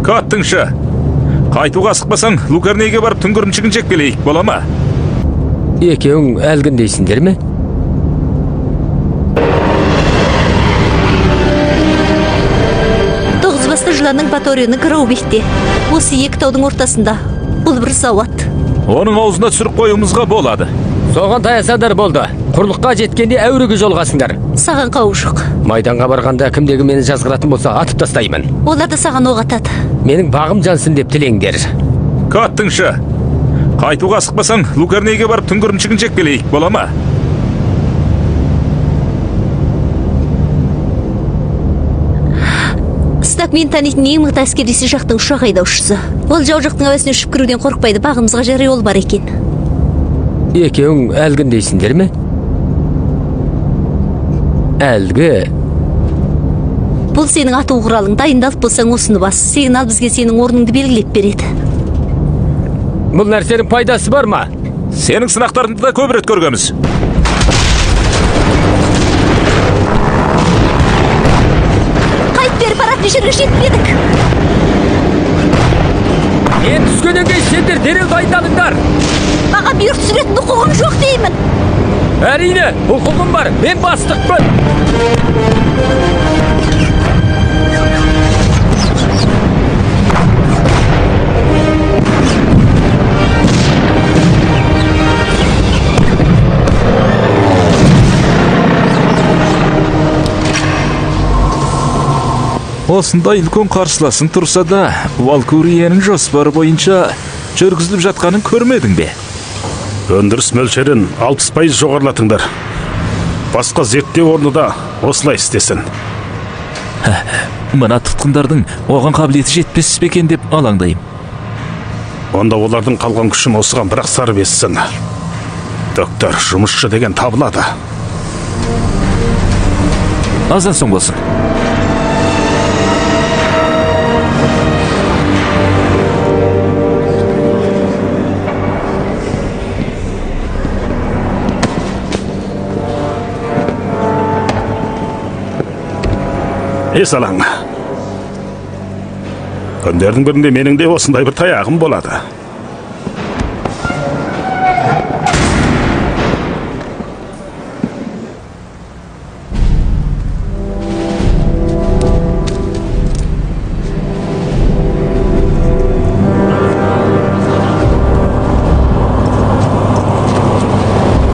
Каттыңшы. Қайтуға асықпасаң, Лукарнейге барып түнгірімшігін жек келейік, бола ма? Екеуің әлгін дейсіңдер ме? Тоғызбасты жыланның Баторияның қырау бетте. Осы екі таудың ортасында. Бұл бір сауат. Оның аузына түсіріп қойымызға болады. Соған таясадар болды. Құрлыққа жеткенде әуреге жолғасыңдар. Саған қауышық. Майданға барғанда кімдегі мені жазғыратын болса атып тастаймын. Олар да саған оқ атады. Менің бағым жансын деп тілеңдер. Каттыңшы. Қайтуға асықпасаң, Лукарнейге барып түнгірімшігін жек келейік, бола ма? Стак мен танитын ең мықты әскерisi жақтың ұшақ айдаушысы. Ол жау жақтың әуесіне ұшып кіруден қорықпайды, бағымызға жарай ол бар екен. Екеуің әлгін дейсіңдер ме? Әлгі. Бұл сенің ату құралың, дайындалып болсаң осыны бас. Сигнал бізге сенің орныңды белгілеп береді. Бұл нәрсенің пайдасы бар ма? Сенің сынақтарыңды да көп рет көргеміз. Қайт бері баратын жерге жетпедік. Мен түскеннен кейін сендер дереу дайындалыңдар. Маған бұйрық түсіретін құқығым жоқ деймін. Әрине, құқығым бар. Мен бастықпын. Осындай үлкен қарсыласың тұрса да, Валкурияның жоспары бойынша жүргізіліп жатқанын көрмедің бе? Өндіріс мөлшерін 60% жоғарлатыңдар. Басқа зерттеу орны да осылай істесін. Мына тұтқындардың оған қабілеті жетпес бекен деп алаңдайым. Онда олардың қалған күшін осыған бірақ сарып ессін. Доктор, жұмысшы деген табылады. Аздан соң болсын. Есалаң. Күндердің бірінде менің де осындай бір таяғым болады.